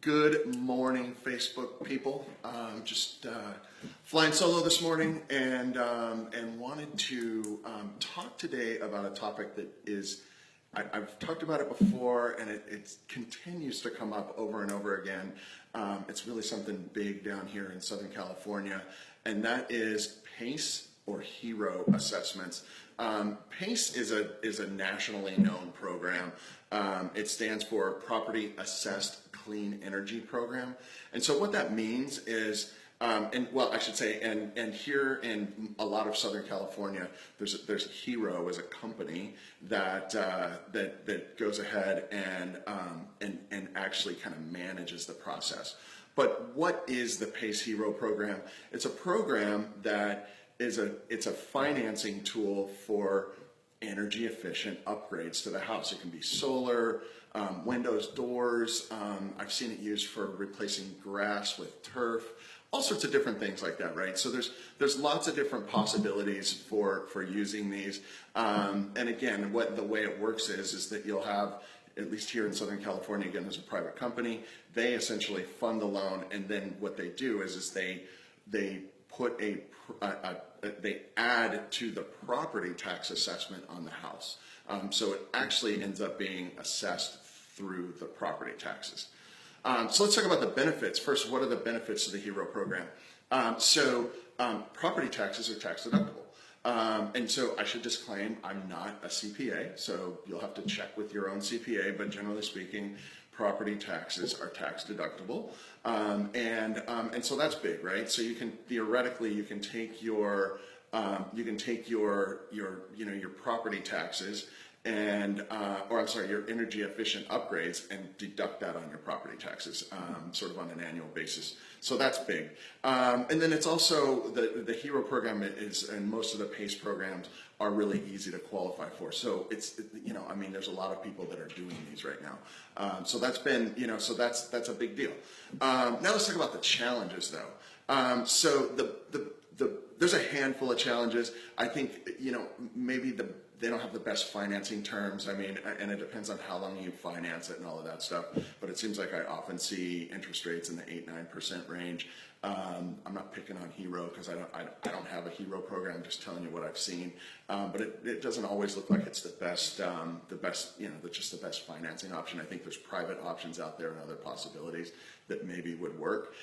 Good morning, Facebook people. Just flying solo this morning, and wanted to talk today about a topic that is I've talked about it before, and it continues to come up over and over again. It's really something big down here in Southern California, and that is PACE or HERO assessments. PACE is a nationally known program. It stands for Property Assessed Clean Energy Program. And so what that means is, and here in a lot of Southern California, there's HERO as a company that goes ahead and actually kind of manages the process. But what is the PACE HERO program? It's a program that it's a financing tool for energy efficient upgrades to the house. It can be solar, windows, doors. I've seen it used for replacing grass with turf, all sorts of different things like that, right? So there's lots of different possibilities for using these. And again, the way it works is that you'll have, at least here in Southern California, again, there's a private company. They essentially fund the loan, and then what they do is they put they add to the property tax assessment on the house. So it actually ends up being assessed through the property taxes. So let's talk about the benefits. First, what are the benefits of the HERO program? Property taxes are tax deductible. And so I should disclaim, I'm not a CPA, so you'll have to check with your own CPA, but generally speaking, property taxes are tax deductible. And so that's big, right? So you can theoretically take your property taxes and your energy efficient upgrades and deduct that on your property taxes, sort of on an annual basis. So that's big. And then it's also the HERO program and most of the PACE programs are really easy to qualify for. So there's a lot of people that are doing these right now. So that's been, that's a big deal. Now let's talk about the challenges though. So there's a handful of challenges. I think, maybe they don't have the best financing terms. I mean, and it depends on how long you finance it and all of that stuff. But it seems like I often see interest rates in the 8-9% range. I'm not picking on HERO because I don't have a HERO program. I'm just telling you what I've seen. But it doesn't always look like it's the best, just the best financing option. I think there's private options out there and other possibilities that maybe would work.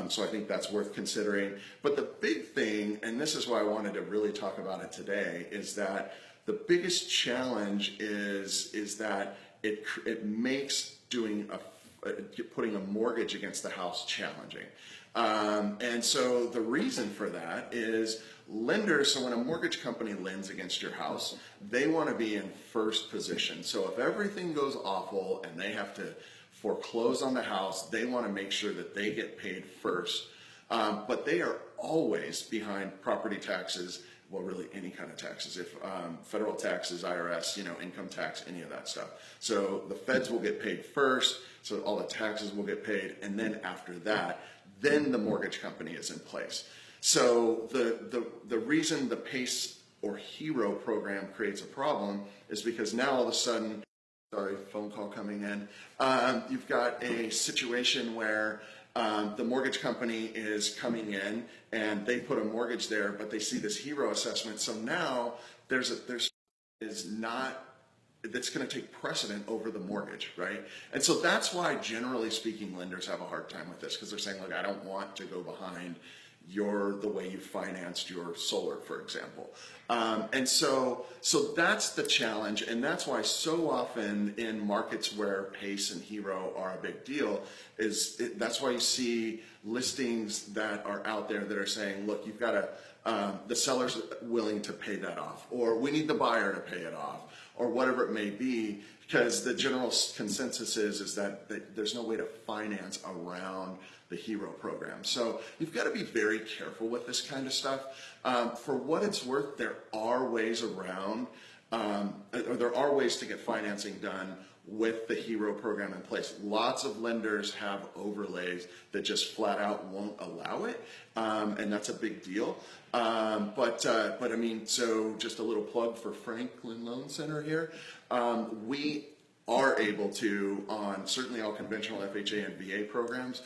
So I think that's worth considering. But the big thing, and this is why I wanted to really talk about it today, is that the biggest challenge is that it makes putting a mortgage against the house challenging. And so the reason for that is lenders, so when a mortgage company lends against your house, they want to be in first position. So if everything goes awful and they have to foreclose on the house, they want to make sure that they get paid first. But they are always behind property taxes. Well, really any kind of taxes, if federal taxes, IRS, income tax, any of that stuff. So the feds will get paid first, so all the taxes will get paid, and then after that, then the mortgage company is in place. So the reason the PACE or HERO program creates a problem is because now all of a sudden, sorry, phone call coming in, you've got a situation where the mortgage company is coming in and they put a mortgage there, but they see this HERO assessment. So now that's going to take precedent over the mortgage, right? And so that's why, generally speaking, lenders have a hard time with this because they're saying, look, I don't want to go behind the way you financed your solar, for example. And so that's the challenge, and that's why so often in markets where PACE and HERO are a big deal, that's why you see listings that are out there that are saying, look, you've got the seller's willing to pay that off, or we need the buyer to pay it off, or whatever it may be, because the general consensus is that there's no way to finance around the HERO program. So you've got to be very careful with this kind of stuff. For what it's worth, there are ways around, or there are ways to get financing done with the HERO program in place. Lots of lenders have overlays that just flat out won't allow it, and that's a big deal. But I mean, so just a little plug for Franklin Loan Center here. We are able to, on certainly all conventional FHA and VA programs,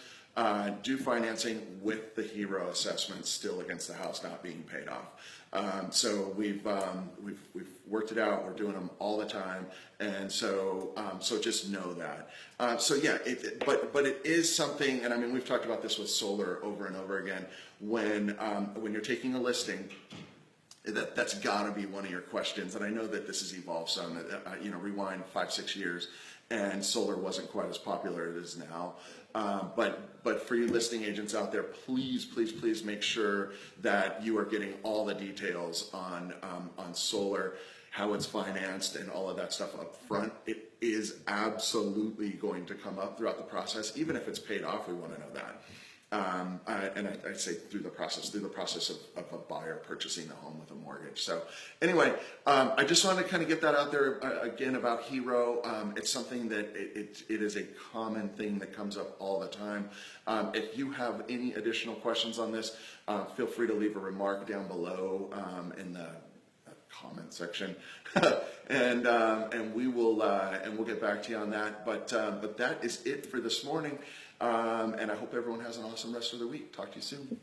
do financing with the HERO assessment still against the house not being paid off. So we've worked it out. We're doing them all the time, and so just know that. So yeah, but it is something, and I mean we've talked about this with solar over and over again. When you're taking a listing, that's got to be one of your questions. And I know that this has evolved some. Rewind 5-6 years, and solar wasn't quite as popular as it is now. But for you listing agents out there, please make sure that you are getting all the details on solar, how it's financed, and all of that stuff up front. It is absolutely going to come up throughout the process. Even if it's paid off, we want to know that. And I'd say through the process of a buyer purchasing the home with a mortgage. So anyway, I just wanted to kind of get that out there again about HERO. It's something that it is a common thing that comes up all the time. If you have any additional questions on this, feel free to leave a remark down below in the comment section, and we'll get back to you on that. But that is it for this morning, and I hope everyone has an awesome rest of the week. Talk to you soon.